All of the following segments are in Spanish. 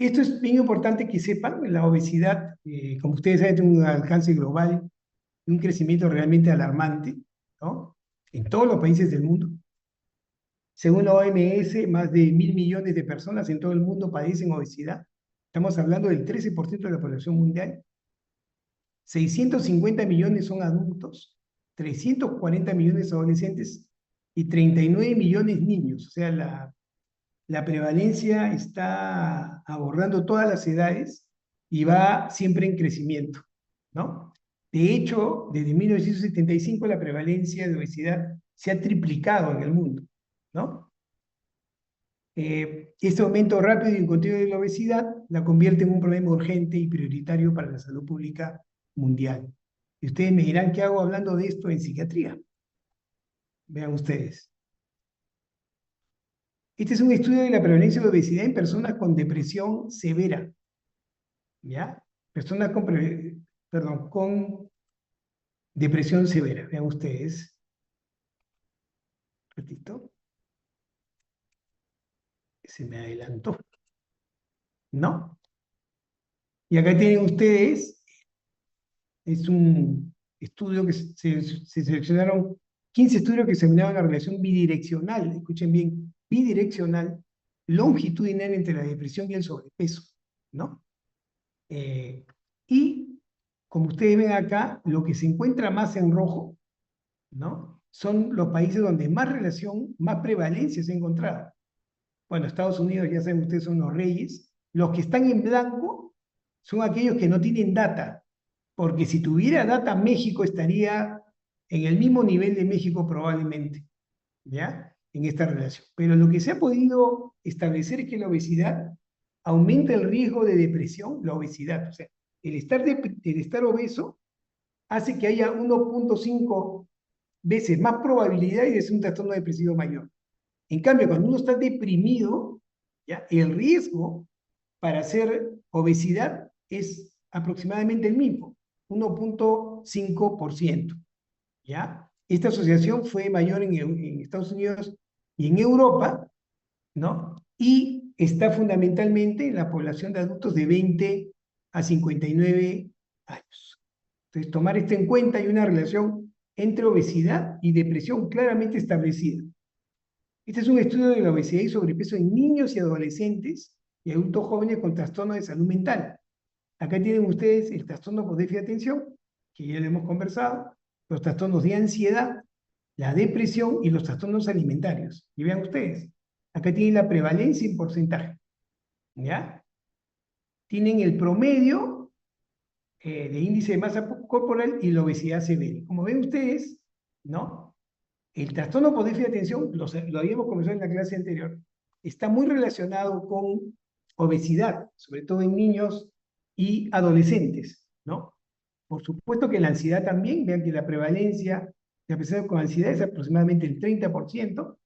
Esto es bien importante que sepan, la obesidad, como ustedes saben, tiene un alcance global y un crecimiento realmente alarmante, ¿no? En todos los países del mundo. Según la OMS, más de 1.000 millones de personas en todo el mundo padecen obesidad. Estamos hablando del 13% de la población mundial. 650 millones son adultos, 340 millones adolescentes y 39 millones niños. O sea, la prevalencia está abordando todas las edades y va siempre en crecimiento, ¿no? De hecho, desde 1975 la prevalencia de obesidad se ha triplicado en el mundo, ¿no? Este aumento rápido y continuo de la obesidad la convierte en un problema urgente y prioritario para la salud pública mundial. Y ustedes me dirán, ¿qué hago hablando de esto en psiquiatría? Vean ustedes. Este es un estudio de la prevalencia de obesidad en personas con depresión severa, ¿ya? Personas con, perdón, con depresión severa. Vean ustedes. Un ratito. Se me adelantó. ¿No? Y acá tienen ustedes, es un estudio que se seleccionaron 15 estudios que examinaban la relación bidireccional, escuchen bien, bidireccional, longitudinal entre la depresión y el sobrepeso, ¿no? Y como ustedes ven acá, lo que se encuentra más en rojo, ¿no? Son los países donde más relación, más prevalencia se ha encontrado. Bueno, Estados Unidos, ya saben ustedes, son los reyes. Los que están en blanco son aquellos que no tienen data, porque si tuviera data, México estaría en el mismo nivel de México probablemente, ¿ya? En esta relación. Pero lo que se ha podido establecer es que la obesidad aumenta el riesgo de depresión, la obesidad. O sea, el estar obeso hace que haya 1.5 veces más probabilidades de ser un trastorno depresivo mayor. En cambio, cuando uno está deprimido, ¿ya? El riesgo para hacer obesidad es aproximadamente el mismo, 1.5%, ¿ya? Esta asociación fue mayor en Estados Unidos y en Europa, ¿no? Y está fundamentalmente en la población de adultos de 20 a 59 años. Entonces, tomar esto en cuenta, hay una relación entre obesidad y depresión claramente establecida. Este es un estudio de la obesidad y sobrepeso en niños y adolescentes y adultos jóvenes con trastornos de salud mental. Acá tienen ustedes el trastorno por déficit de atención, que ya lo hemos conversado, los trastornos de ansiedad, la depresión y los trastornos alimentarios. Y vean ustedes, acá tienen la prevalencia en porcentaje, ¿ya? Tienen el promedio de índice de masa corporal y la obesidad severa. Como ven ustedes, ¿no? El trastorno por déficit de atención, lo habíamos conversado en la clase anterior, está muy relacionado con obesidad, sobre todo en niños y adolescentes, ¿no? Por supuesto que la ansiedad también, vean que la prevalencia de personas con ansiedad es aproximadamente el 30%,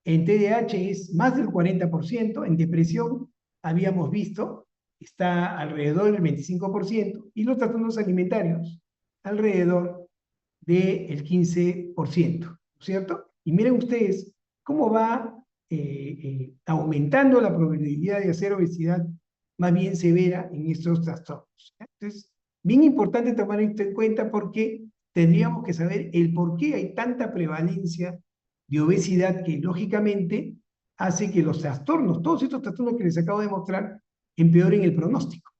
en TDAH es más del 40%, en depresión habíamos visto, está alrededor del 25%, y los trastornos alimentarios alrededor del 15%, ¿cierto? Y miren ustedes cómo va aumentando la probabilidad de hacer obesidad más bien severa en estos trastornos. Entonces, bien importante tomar esto en cuenta porque tendríamos que saber el por qué hay tanta prevalencia de obesidad que lógicamente hace que los trastornos, todos estos trastornos que les acabo de mostrar, empeoren el pronóstico.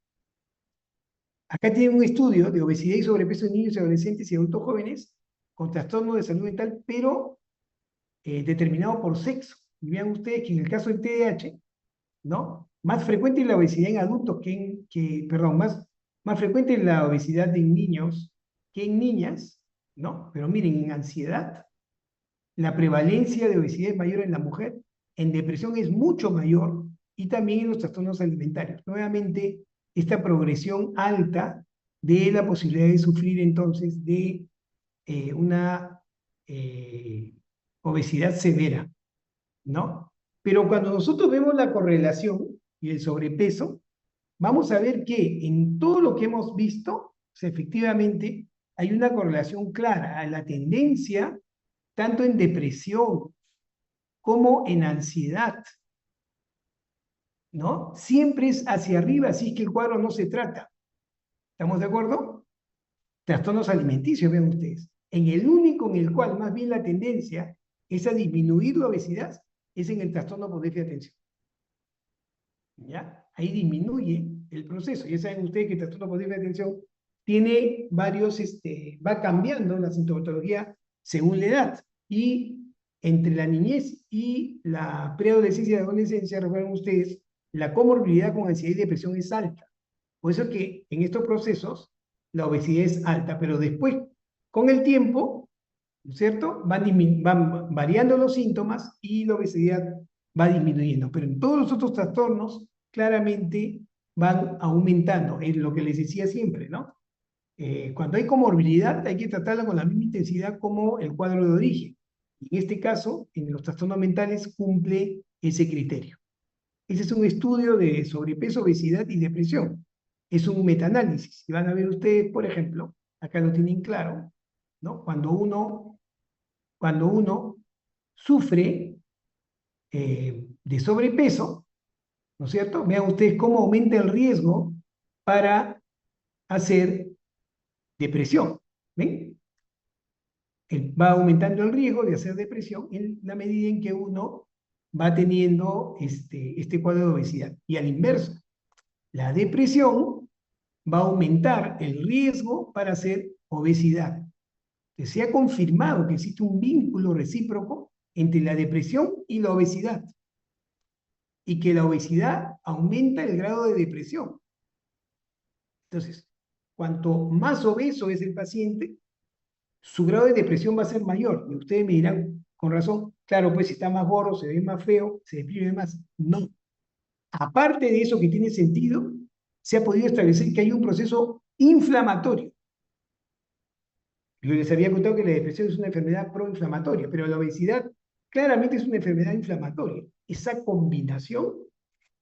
Acá tienen un estudio de obesidad y sobrepeso en niños y adolescentes y adultos jóvenes con trastornos de salud mental, pero determinado por sexo. Y vean ustedes que en el caso del TDAH, ¿no? Más frecuente es la obesidad en adultos perdón, más frecuente es la obesidad en niños que en niñas, ¿no? Pero miren, en ansiedad, la prevalencia de obesidad es mayor en la mujer, en depresión es mucho mayor y también en los trastornos alimentarios. Nuevamente, esta progresión alta de la posibilidad de sufrir entonces de una obesidad severa, ¿no? Pero cuando nosotros vemos la correlación y el sobrepeso, vamos a ver que en todo lo que hemos visto, o sea, efectivamente, hay una correlación clara a la tendencia, tanto en depresión como en ansiedad, ¿no? Siempre es hacia arriba, así que el cuadro no se trata. ¿Estamos de acuerdo? Trastornos alimenticios, vean ustedes. En el único en el cual más bien la tendencia es a disminuir la obesidad, es en el trastorno por déficit de atención. ¿Ya? Ahí disminuye el proceso. Ya saben ustedes que el trastorno por déficit de atención tiene varios, va cambiando la sintomatología según la edad. Y entre la niñez y la preadolescencia y adolescencia, recuerden ustedes, la comorbilidad con ansiedad y depresión es alta. Por eso es que en estos procesos la obesidad es alta, pero después, con el tiempo, ¿no es cierto? Van variando los síntomas y la obesidad va disminuyendo. Pero en todos los otros trastornos, claramente van aumentando. Es lo que les decía siempre, ¿no? Cuando hay comorbilidad, hay que tratarla con la misma intensidad como el cuadro de origen. Y en este caso, en los trastornos mentales, cumple ese criterio. Ese es un estudio de sobrepeso, obesidad y depresión. Es un metaanálisis. Y van a ver ustedes, por ejemplo, acá lo tienen claro, ¿no? Cuando uno sufre de sobrepeso, ¿no es cierto? Vean ustedes cómo aumenta el riesgo para hacer depresión. ¿Ven? Va aumentando el riesgo de hacer depresión en la medida en que uno va teniendo este cuadro de obesidad. Y al inverso, la depresión va a aumentar el riesgo para hacer obesidad. Que se ha confirmado que existe un vínculo recíproco entre la depresión y la obesidad, y que la obesidad aumenta el grado de depresión. Entonces, cuanto más obeso es el paciente, su grado de depresión va a ser mayor. Y ustedes me dirán, con razón, claro, pues si está más gordo, se ve más feo, se deprime más. No. Aparte de eso que tiene sentido, se ha podido establecer que hay un proceso inflamatorio. Yo les había contado que la depresión es una enfermedad proinflamatoria, pero la obesidad claramente es una enfermedad inflamatoria. Esa combinación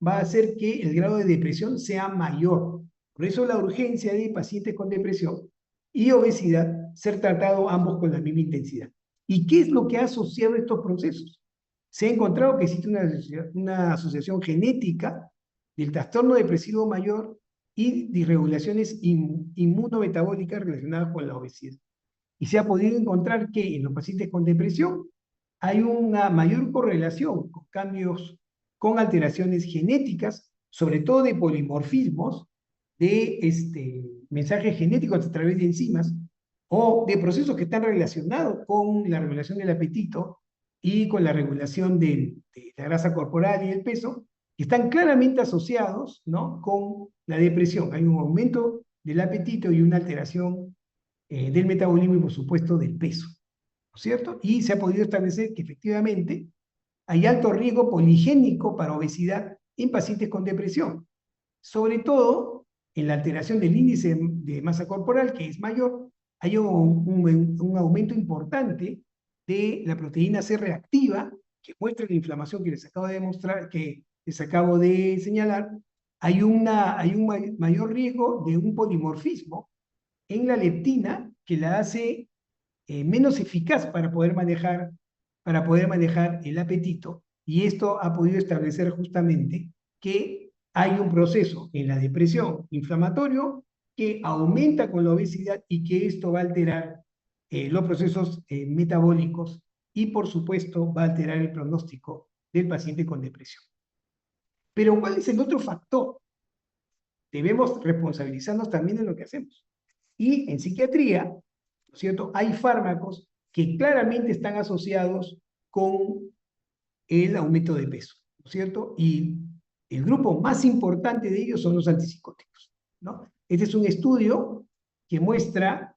va a hacer que el grado de depresión sea mayor. Por eso la urgencia de pacientes con depresión y obesidad ser tratados ambos con la misma intensidad. ¿Y qué es lo que ha asociado estos procesos? Se ha encontrado que existe una asociación genética del trastorno depresivo mayor y disregulaciones inmunometabólicas relacionadas con la obesidad. Y se ha podido encontrar que en los pacientes con depresión hay una mayor correlación con cambios, con alteraciones genéticas, sobre todo de polimorfismos, de mensajes genéticos a través de enzimas o de procesos que están relacionados con la regulación del apetito y con la regulación de la grasa corporal y el peso, que están claramente asociados, ¿no?, con la depresión. Hay un aumento del apetito y una alteración del metabolismo y por supuesto del peso, ¿no es cierto? Y se ha podido establecer que efectivamente hay alto riesgo poligénico para obesidad en pacientes con depresión, sobre todo en la alteración del índice de masa corporal, que es mayor, hay un aumento importante de la proteína C reactiva, que muestra la inflamación que les acabo de demostrar, que les acabo de señalar. Hay un mayor riesgo de un polimorfismo en la leptina que la hace menos eficaz para poder manejar el apetito. Y esto ha podido establecer justamente que hay un proceso en la depresión inflamatorio que aumenta con la obesidad y que esto va a alterar los procesos metabólicos y por supuesto va a alterar el pronóstico del paciente con depresión. Pero ¿cuál es el otro factor? Debemos responsabilizarnos también de lo que hacemos. Y en psiquiatría, ¿no es cierto?, hay fármacos que claramente están asociados con el aumento de peso, ¿no es cierto? Y el grupo más importante de ellos son los antipsicóticos, ¿no? Este es un estudio que muestra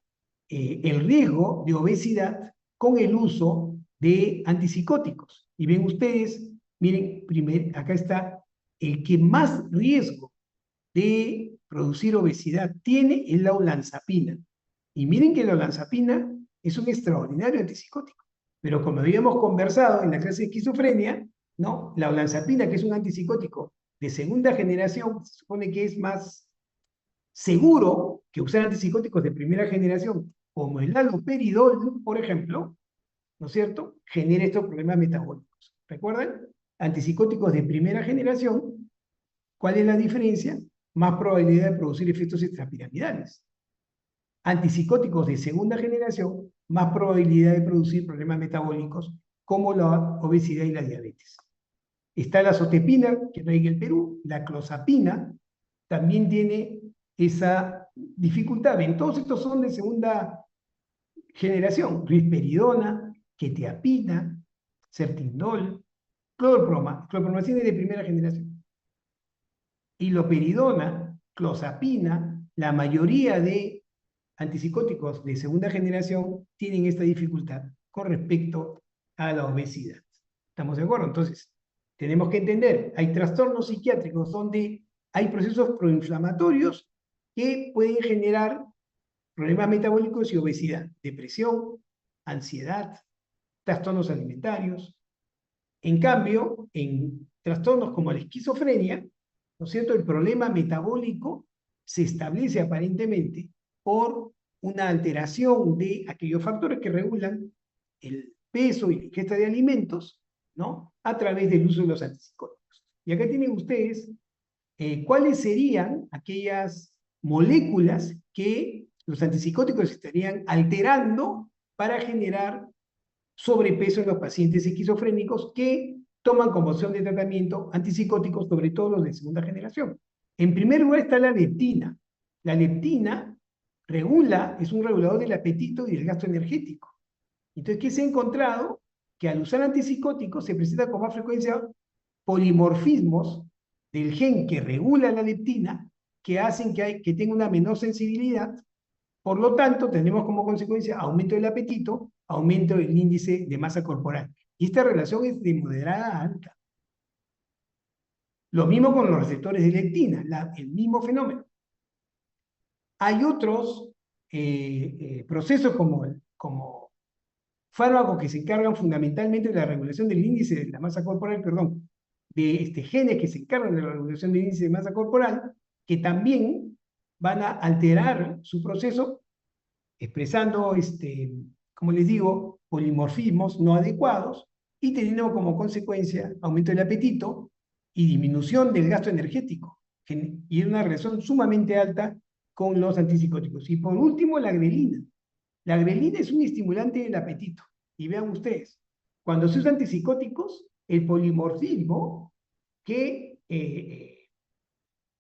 el riesgo de obesidad con el uso de antipsicóticos. Y ven ustedes, miren, acá está el que más riesgo de producir obesidad tiene es la olanzapina. Y miren que la olanzapina es un extraordinario antipsicótico. Pero como habíamos conversado en la clase de esquizofrenia, ¿no?, la olanzapina, que es un antipsicótico de segunda generación, se supone que es más seguro que usar antipsicóticos de primera generación, como el haloperidol, por ejemplo, ¿no es cierto?, genera estos problemas metabólicos. ¿Recuerdan? Antipsicóticos de primera generación ¿Cuál es la diferencia? Más probabilidad de producir efectos extrapiramidales. Antipsicóticos de segunda generación, más probabilidad de producir problemas metabólicos como la obesidad y la diabetes. Está la azotepina, que no hay en el Perú, la clozapina, también tiene esa dificultad. Bien, todos estos son de segunda generación: risperidona, quetiapina, certindol, clorpromacina es de primera generación. Iloperidona, clozapina, la mayoría de antipsicóticos de segunda generación tienen esta dificultad con respecto a la obesidad. ¿Estamos de acuerdo? Entonces, tenemos que entender, hay trastornos psiquiátricos donde hay procesos proinflamatorios que pueden generar problemas metabólicos y obesidad, depresión, ansiedad, trastornos alimentarios. En cambio, en trastornos como la esquizofrenia, ¿no es cierto?, el problema metabólico se establece aparentemente por una alteración de aquellos factores que regulan el peso y la ingesta de alimentos, ¿no?, a través del uso de los antipsicóticos. Y acá tienen ustedes cuáles serían aquellas moléculas que los antipsicóticos estarían alterando para generar sobrepeso en los pacientes esquizofrénicos que toman como opción de tratamiento antipsicóticos, sobre todo los de segunda generación. En primer lugar está la leptina. La leptina es un regulador del apetito y del gasto energético. Entonces, ¿qué se ha encontrado? Que al usar antipsicóticos se presenta con más frecuencia polimorfismos del gen que regula la leptina que hacen que tenga una menor sensibilidad. Por lo tanto, tenemos como consecuencia aumento del apetito, aumento del índice de masa corporal. Y esta relación es de moderada a alta. Lo mismo con los receptores de leptina, el mismo fenómeno. Hay otros procesos como fármacos que se encargan fundamentalmente de la regulación del índice de la masa corporal, perdón, de genes que se encargan de la regulación del índice de masa corporal, que también van a alterar su proceso expresando, como les digo, polimorfismos no adecuados y teniendo como consecuencia aumento del apetito y disminución del gasto energético. Y es una relación sumamente alta con los antipsicóticos. Y por último, la grelina. La grelina es un estimulante del apetito. Y vean ustedes, cuando se usan antipsicóticos, el polimorfismo que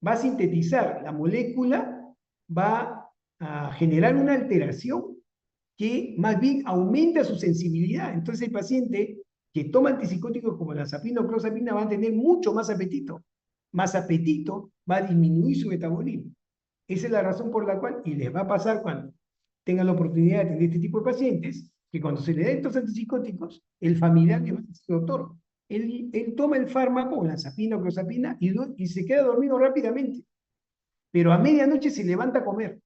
va a sintetizar la molécula va a generar una alteración que más bien aumenta su sensibilidad. Entonces el paciente que toma antipsicóticos como la lanzapina o clozapina va a tener mucho más apetito. Más apetito va a disminuir su metabolismo. Esa es la razón por la cual, y les va a pasar cuando tengan la oportunidad de atender este tipo de pacientes, que cuando se le den estos antipsicóticos, el familiar le va a decir: doctor, él toma el fármaco, lanzapina o clozapina, y se queda dormido rápidamente. Pero a medianoche se levanta a comer.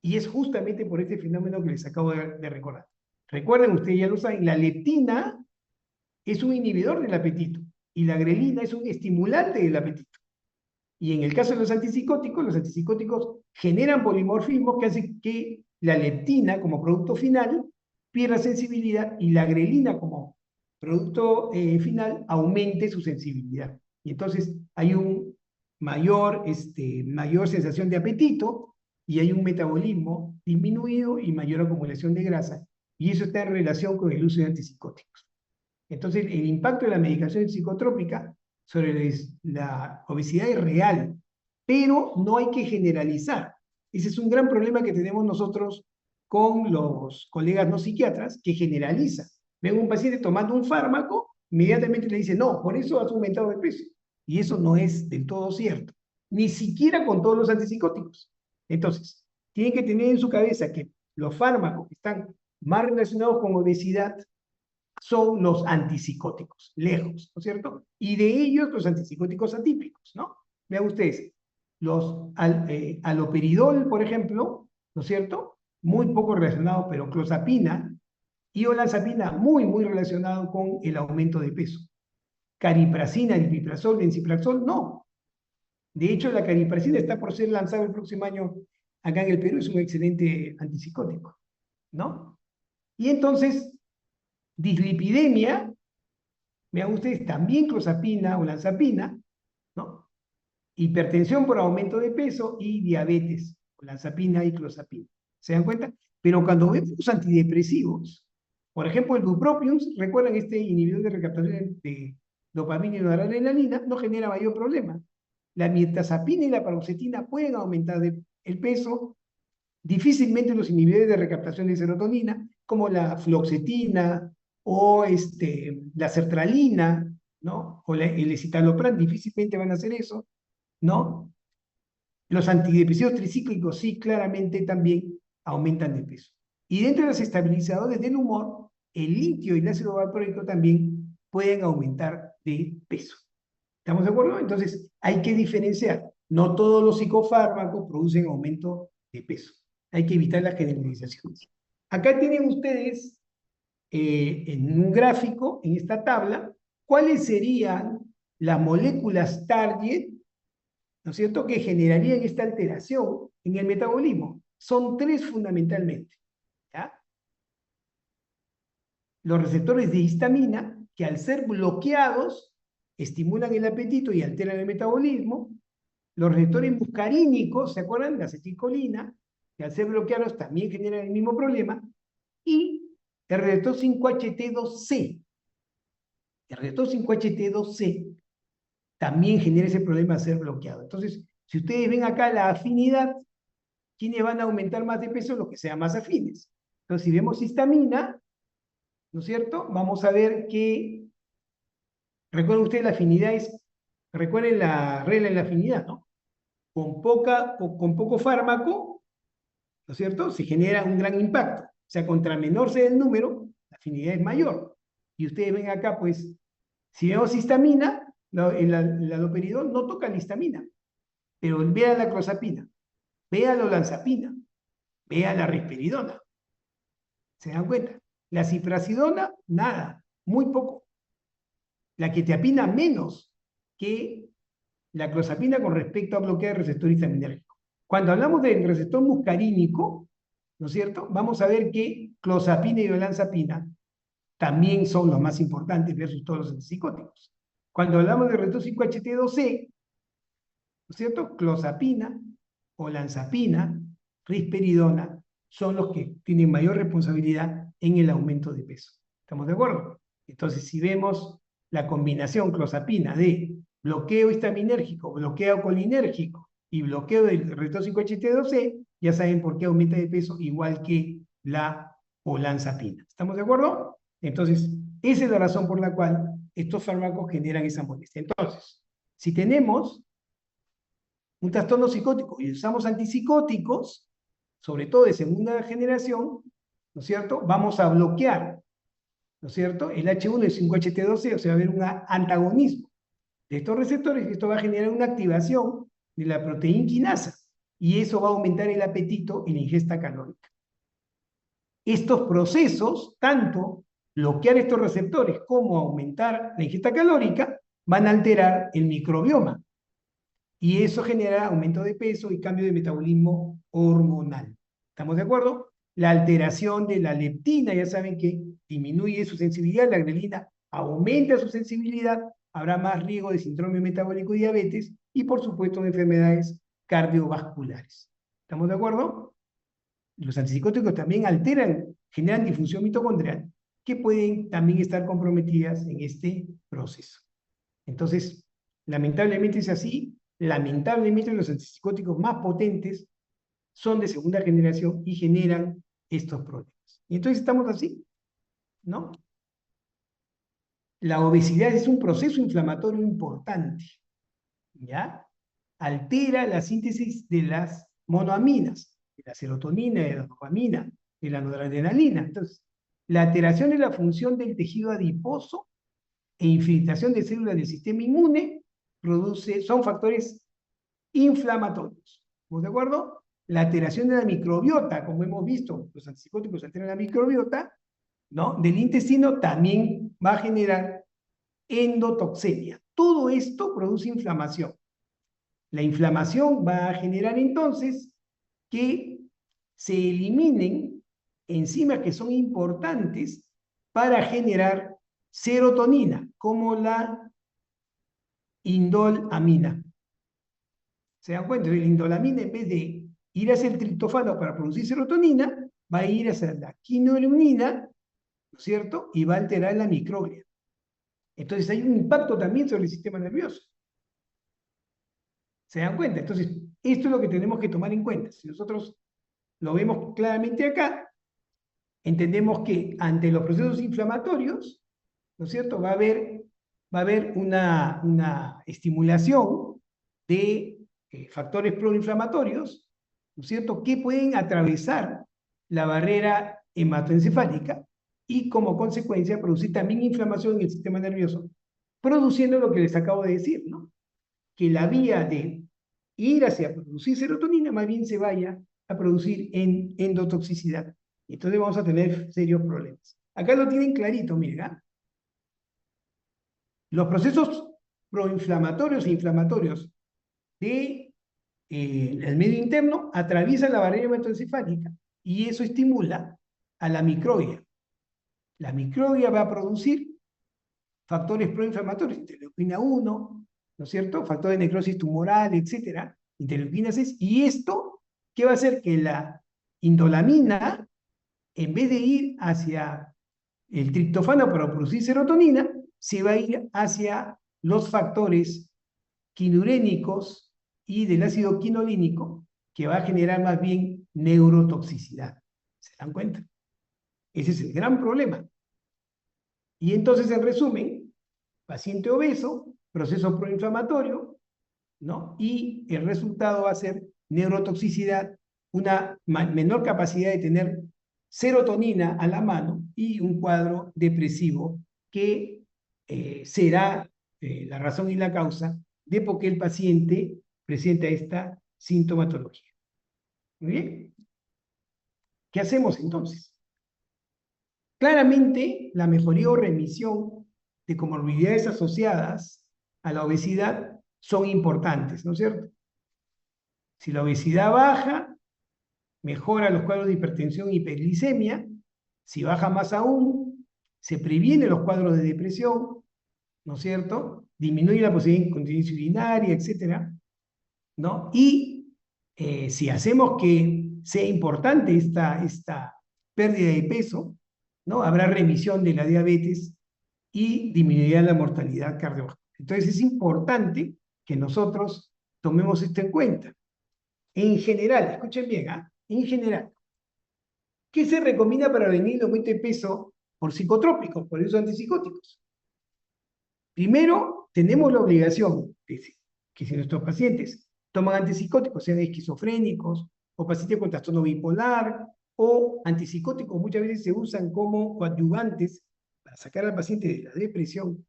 Y es justamente por este fenómeno que les acabo de recordar. Recuerden, ustedes ya lo saben, la leptina es un inhibidor del apetito y la grelina es un estimulante del apetito. Y en el caso de los antipsicóticos generan polimorfismos que hacen que la leptina como producto final pierda sensibilidad y la grelina como producto final aumente su sensibilidad. Y entonces hay un mayor sensación de apetito y hay un metabolismo disminuido y mayor acumulación de grasa. Y eso está en relación con el uso de antipsicóticos. Entonces, el impacto de la medicación psicotrópica sobre la obesidad es real, pero no hay que generalizar. Ese es un gran problema que tenemos nosotros con los colegas no psiquiatras, que generalizan. Ven un paciente tomando un fármaco, inmediatamente le dicen: no, por eso has aumentado de peso. Y eso no es del todo cierto, ni siquiera con todos los antipsicóticos. Entonces, tienen que tener en su cabeza que los fármacos que están más relacionados con obesidad son los antipsicóticos, lejos, ¿no es cierto? Y de ellos los antipsicóticos atípicos, ¿no? Vean ustedes, aloperidol, por ejemplo, ¿no es cierto? Muy poco relacionado, pero clozapina y olanzapina muy relacionado con el aumento de peso. Cariprazina, aripiprazol, ensiplazol, no. De hecho, la cariprazina está por ser lanzada el próximo año acá en el Perú, es un excelente antipsicótico, ¿no? Y entonces, dislipidemia, vean ustedes, también clozapina o olanzapina, ¿no? hipertensión por aumento de peso y diabetes, olanzapina y clozapina. ¿Se dan cuenta? Pero cuando vemos los antidepresivos, por ejemplo, el bupropion, recuerdan este inhibidor de recaptación de dopamina y noradrenalina, no genera mayor problema. La mirtazapina y la paroxetina pueden aumentar el peso, difícilmente los inhibidores de recaptación de serotonina, como la fluoxetina o la sertralina, ¿no? O el escitalopram, difícilmente van a hacer eso, ¿no? Los antidepresivos tricíclicos sí, claramente también aumentan de peso. Y dentro de los estabilizadores del humor, el litio y el ácido valproico también pueden aumentar de peso. ¿Estamos de acuerdo? Entonces, hay que diferenciar. No todos los psicofármacos producen aumento de peso. Hay que evitar las generalizaciones. Acá tienen ustedes en un gráfico, en esta tabla, cuáles serían las moléculas target, ¿no es cierto?, que generarían esta alteración en el metabolismo. Son tres fundamentalmente, ¿ya? Los receptores de histamina, que al ser bloqueados, estimulan el apetito y alteran el metabolismo. Los receptores muscarínicos, ¿se acuerdan? La acetilcolina, que al ser bloqueados también generan el mismo problema. Y el receptor 5-HT2C. El receptor 5-HT2C también genera ese problema de ser bloqueado. Entonces, si ustedes ven acá la afinidad, ¿quiénes van a aumentar más de peso? Los que sean más afines. Entonces, si vemos histamina, ¿no es cierto? Vamos a ver que, recuerden ustedes, la afinidad es, recuerden la regla de la afinidad, ¿no? Con poco fármaco, ¿no es cierto?, se genera un gran impacto. O sea, contra menor sea el número, la afinidad es mayor. Y ustedes ven acá, pues, si vemos histamina, el haloperidol no toca la histamina, pero vea la clozapina, vea la olanzapina, vea la risperidona. ¿Se dan cuenta? La ciprasidona, nada, muy poco. La quetiapina, menos que la clozapina con respecto a bloquear el receptor histaminérgico. Cuando hablamos del receptor muscarínico, ¿no es cierto?, vamos a ver que clozapina y olanzapina también son los más importantes versus todos los antipsicóticos. Cuando hablamos del receptor 5-HT2C, ¿no es cierto?, clozapina, olanzapina, risperidona son los que tienen mayor responsabilidad en el aumento de peso. ¿Estamos de acuerdo? Entonces, si vemos la combinación clozapina de bloqueo histaminérgico, bloqueo colinérgico y bloqueo del receptor 5-HT2C, ya saben por qué aumenta de peso igual que la olanzapina. ¿Estamos de acuerdo? Entonces, esa es la razón por la cual estos fármacos generan esa molestia. Entonces, si tenemos un trastorno psicótico y usamos antipsicóticos, sobre todo de segunda generación, ¿no es cierto?, vamos a bloquear, ¿no es cierto?, el H1 y el 5-HT12, o sea, va a haber un antagonismo de estos receptores y esto va a generar una activación de la proteína quinasa y eso va a aumentar el apetito y la ingesta calórica. Estos procesos, tanto bloquear estos receptores como aumentar la ingesta calórica, van a alterar el microbioma y eso genera aumento de peso y cambio de metabolismo hormonal. ¿Estamos de acuerdo? La alteración de la leptina, ya saben que disminuye su sensibilidad, la grelina aumenta su sensibilidad, habrá más riesgo de síndrome metabólico y diabetes y por supuesto de enfermedades cardiovasculares. ¿Estamos de acuerdo? Los antipsicóticos también alteran, generan disfunción mitocondrial, que pueden también estar comprometidas en este proceso. Entonces, lamentablemente es así. Lamentablemente los antipsicóticos más potentes son de segunda generación y generan estos problemas. Y entonces estamos así, ¿no? La obesidad es un proceso inflamatorio importante, ¿ya? Altera la síntesis de las monoaminas, de la serotonina, de la dopamina, de la noradrenalina. Entonces, la alteración de la función del tejido adiposo e infiltración de células del sistema inmune son factores inflamatorios. ¿Estamos de acuerdo? La alteración de la microbiota, como hemos visto, los antipsicóticos alteran la microbiota, ¿no?, del intestino, también va a generar endotoxemia. Todo esto produce inflamación. La inflamación va a generar entonces que se eliminen enzimas que son importantes para generar serotonina, como la indolamina. ¿Se dan cuenta? La indolamina, en vez de ir hacia el triptofano para producir serotonina, va a ir hacia la quinoleonina, ¿no es cierto? Y va a alterar la microglia. Entonces hay un impacto también sobre el sistema nervioso. ¿Se dan cuenta? Entonces, esto es lo que tenemos que tomar en cuenta. Si nosotros lo vemos claramente acá, entendemos que ante los procesos inflamatorios, ¿no es cierto? Va a haber una estimulación de factores proinflamatorios, ¿no es cierto?, que pueden atravesar la barrera hematoencefálica y como consecuencia producir también inflamación en el sistema nervioso, produciendo lo que les acabo de decir, ¿no? Que la vía de ir hacia producir serotonina más bien se vaya a producir en endotoxicidad. Entonces vamos a tener serios problemas. Acá lo tienen clarito, miren. Los procesos proinflamatorios e inflamatorios del medio interno atraviesan la barrera hematoencefálica y eso estimula a la microglia. La microglia va a producir factores proinflamatorios, interleuquina 1, ¿no es cierto? Factor de necrosis tumoral, etcétera, interleuquina 6, y esto, ¿qué va a hacer? Que la indolamina, en vez de ir hacia el triptofano para producir serotonina, se va a ir hacia los factores quinurénicos y del ácido quinolínico, que va a generar más bien neurotoxicidad. ¿Se dan cuenta? Ese es el gran problema. Y entonces, en resumen, paciente obeso, proceso proinflamatorio, ¿no? Y el resultado va a ser neurotoxicidad, una menor capacidad de tener serotonina a la mano y un cuadro depresivo que será la razón y la causa de por qué el paciente presenta esta sintomatología. Muy bien. ¿Qué hacemos entonces? Claramente, la mejoría o remisión de comorbilidades asociadas a la obesidad son importantes, ¿no es cierto? Si la obesidad baja, mejora los cuadros de hipertensión y hiperglicemia. Si baja más aún, se previene los cuadros de depresión, ¿no es cierto? Disminuye la posibilidad de incontinencia urinaria, etcétera, ¿no? Y si hacemos que sea importante esta pérdida de peso, ¿no? Habrá remisión de la diabetes y disminuirá la mortalidad cardiovascular. Entonces es importante que nosotros tomemos esto en cuenta. En general, escuchen bien, en general, ¿qué se recomienda para prevenir el aumento de peso por psicotrópicos, por el uso de antipsicóticos? Primero, tenemos la obligación de que si nuestros pacientes toman antipsicóticos, sean esquizofrénicos o pacientes con trastorno bipolar o antipsicóticos, muchas veces se usan como coadyuvantes para sacar al paciente de la depresión,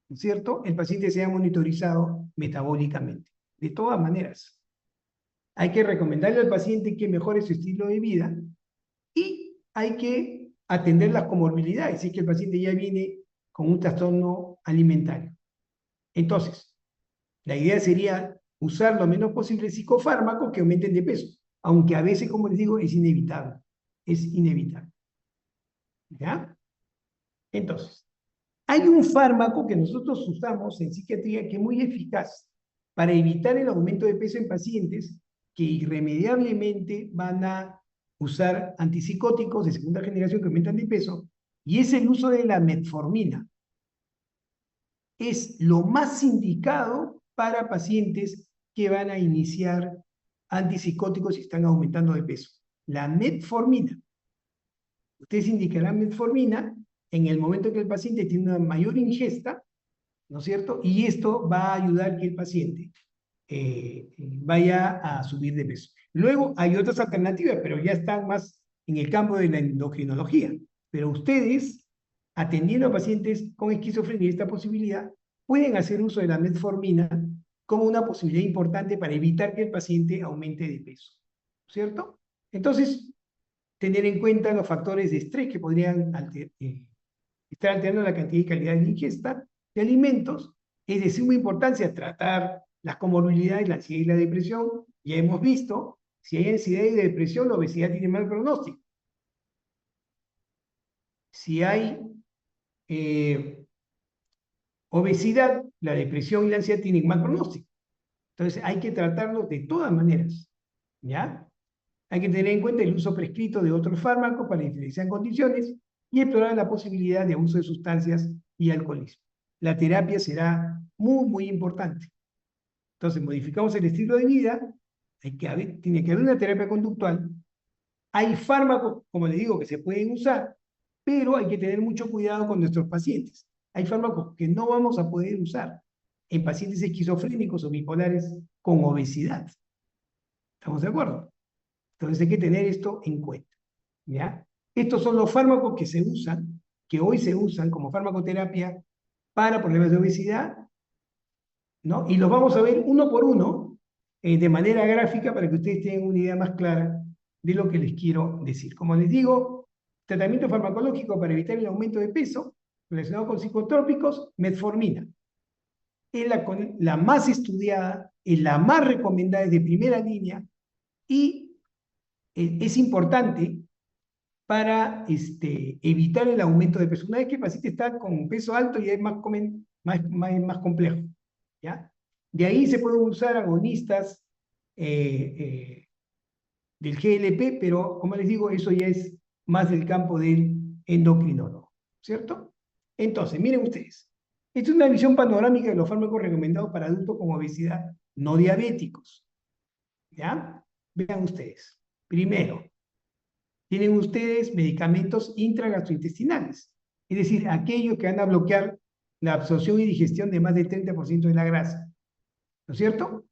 ¿no es cierto? El paciente sea monitorizado metabólicamente. De todas maneras, hay que recomendarle al paciente que mejore su estilo de vida y hay que atender las comorbilidades, si es que el paciente ya viene con un trastorno alimentario. Entonces, la idea sería usar lo menos posible psicofármacos que aumenten de peso, aunque a veces, como les digo, es inevitable. Es inevitable. ¿Ya? Entonces, hay un fármaco que nosotros usamos en psiquiatría que es muy eficaz para evitar el aumento de peso en pacientes que irremediablemente van a usar antipsicóticos de segunda generación que aumentan de peso, y es el uso de la metformina. Es lo más indicado para pacientes que van a iniciar antipsicóticos y están aumentando de peso. La metformina. Ustedes indicarán metformina en el momento que el paciente tiene una mayor ingesta, ¿no es cierto? Y esto va a ayudar a que el paciente vaya a subir de peso. Luego hay otras alternativas, pero ya están más en el campo de la endocrinología. Pero ustedes, atendiendo a pacientes con esquizofrenia, esta posibilidad, pueden hacer uso de la metformina como una posibilidad importante para evitar que el paciente aumente de peso, ¿cierto? Entonces, tener en cuenta los factores de estrés que podrían estar alterando la cantidad y calidad de ingesta de alimentos. Es de suma importancia tratar las comorbilidades, la ansiedad y la depresión. Ya hemos visto, si hay ansiedad y depresión, la obesidad tiene mal pronóstico. Si hay obesidad, la depresión y la ansiedad tienen mal pronóstico. Entonces hay que tratarlos de todas maneras, ¿ya? Hay que tener en cuenta el uso prescrito de otros fármacos para diferenciar condiciones y explorar la posibilidad de uso de sustancias y alcoholismo. La terapia será muy, muy importante. Entonces, modificamos el estilo de vida, tiene que haber una terapia conductual. Hay fármacos, como le digo, que se pueden usar, pero hay que tener mucho cuidado con nuestros pacientes. Hay fármacos que no vamos a poder usar en pacientes esquizofrénicos o bipolares con obesidad. ¿Estamos de acuerdo? Entonces hay que tener esto en cuenta, ¿ya? Estos son los fármacos que se usan, que hoy se usan como farmacoterapia para problemas de obesidad, ¿no? Y los vamos a ver uno por uno, de manera gráfica, para que ustedes tengan una idea más clara de lo que les quiero decir. Como les digo, tratamiento farmacológico para evitar el aumento de peso relacionado con psicotrópicos, metformina. Es la más estudiada, es la más recomendada, es de primera línea y es importante para evitar el aumento de peso. Una vez que el paciente está con peso alto ya es más complejo, ¿ya? De ahí se pueden usar agonistas del GLP, pero como les digo, eso ya es más del campo del endocrinólogo, ¿cierto? Entonces, miren ustedes, esta es una visión panorámica de los fármacos recomendados para adultos con obesidad no diabéticos, ¿ya? Vean ustedes. Primero, tienen ustedes medicamentos intragastrointestinales, es decir, aquellos que van a bloquear la absorción y digestión de más del 30% de la grasa, ¿no es cierto?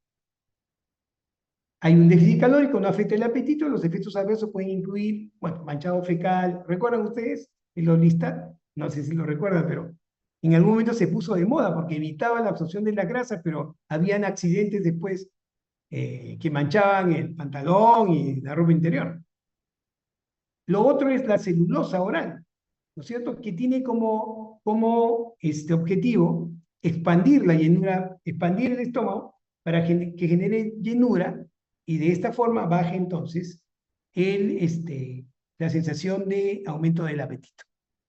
Hay un déficit calórico, no afecta el apetito, los efectos adversos pueden incluir, bueno, manchado fecal. ¿Recuerdan ustedes el Orlistat? No sé si lo recuerdan, pero en algún momento se puso de moda porque evitaba la absorción de la grasa, pero habían accidentes después que manchaban el pantalón y la ropa interior. Lo otro es la celulosa oral, ¿no es cierto? Que tiene como objetivo expandir la llenura, expandir el estómago para que genere llenura y de esta forma baje entonces la sensación de aumento del apetito,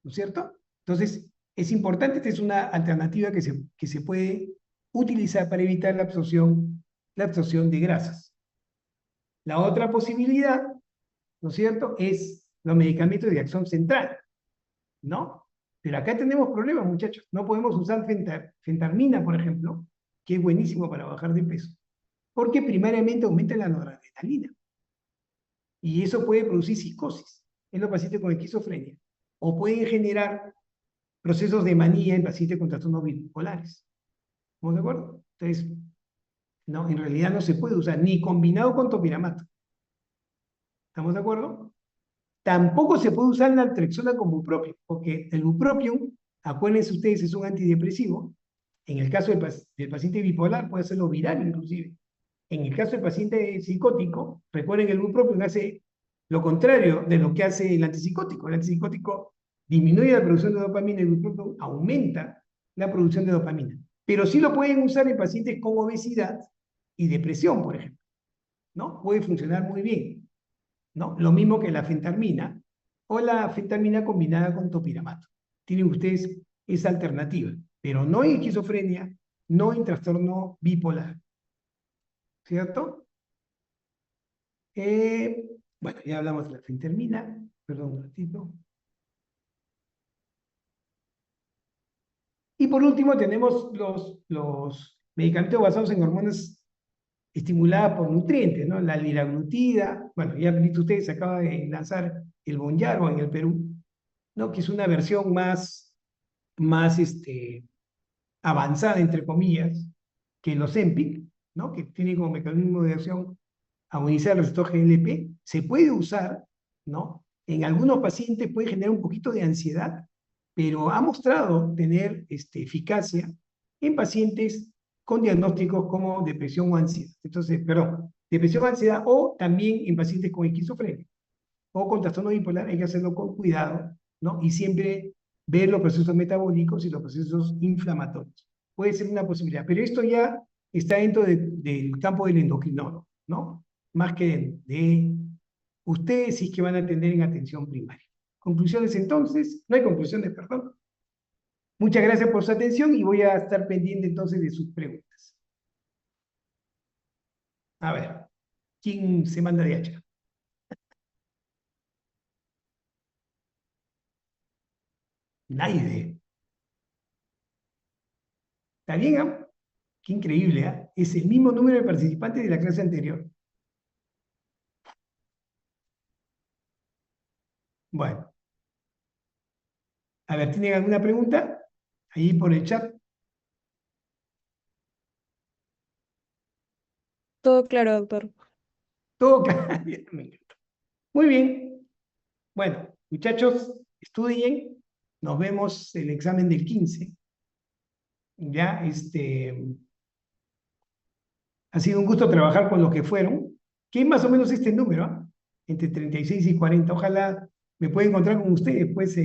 ¿no es cierto? Entonces, es importante, esta es una alternativa que se puede utilizar para evitar la absorción de grasas. La otra posibilidad, ¿no es cierto?, es los medicamentos de acción central, ¿no? Pero acá tenemos problemas, muchachos. No podemos usar fentarmina, por ejemplo, que es buenísimo para bajar de peso, porque primariamente aumenta la noradrenalina. Y eso puede producir psicosis en los pacientes con esquizofrenia. O pueden generar procesos de manía en pacientes con trastornos bipolares. ¿Estamos de acuerdo? Entonces, no, en realidad no se puede usar ni combinado con topiramato. ¿Estamos de acuerdo? Tampoco se puede usar naltrexona con bupropión, porque el bupropión, acuérdense ustedes, es un antidepresivo. En el caso del paciente bipolar puede hacerlo viral inclusive. En el caso del paciente psicótico, recuerden que el bupropión hace lo contrario de lo que hace el antipsicótico. El antipsicótico disminuye la producción de dopamina y el bupropión aumenta la producción de dopamina. Pero sí lo pueden usar en pacientes con obesidad y depresión, por ejemplo, ¿no? Puede funcionar muy bien, ¿no? Lo mismo que la fentarmina o la fentarmina combinada con topiramato. Tienen ustedes esa alternativa, pero no en esquizofrenia, no en trastorno bipolar, ¿cierto? Bueno, ya hablamos de la fentermina, perdón un ratito. Y por último tenemos los medicamentos basados en hormonas estimuladas por nutrientes, ¿no? La liraglutida, bueno, ya han visto ustedes, se acaba de lanzar el Bonjaro en el Perú, ¿no? Que es una versión más avanzada, entre comillas, que los Ozempic, ¿no? Que tiene como mecanismo de acción agonizar el receptor GLP, se puede usar, ¿no? En algunos pacientes puede generar un poquito de ansiedad, pero ha mostrado tener eficacia en pacientes con diagnósticos como depresión o ansiedad. Entonces, perdón, depresión o ansiedad o también en pacientes con esquizofrenia o con trastorno bipolar hay que hacerlo con cuidado, ¿no? Y siempre ver los procesos metabólicos y los procesos inflamatorios. Puede ser una posibilidad, pero esto ya está dentro del campo del endocrinólogo, ¿no? Más que de ustedes sí que van a atender en atención primaria. Conclusiones entonces, no hay conclusiones, perdón. Muchas gracias por su atención y voy a estar pendiente entonces de sus preguntas. A ver, ¿quién se manda de hacha? Nadie. ¿Está bien, ah? Qué increíble, ¿ah? Es el mismo número de participantes de la clase anterior. Bueno, a ver, ¿tienen alguna pregunta? Ahí por el chat. Todo claro, doctor. Todo claro. Me encanta. Muy bien. Bueno, muchachos, estudien. Nos vemos el examen del 15. Ya, ha sido un gusto trabajar con los que fueron, que es más o menos este número, ¿ah? Entre 36 y 40. Ojalá me pueda encontrar con ustedes, pues,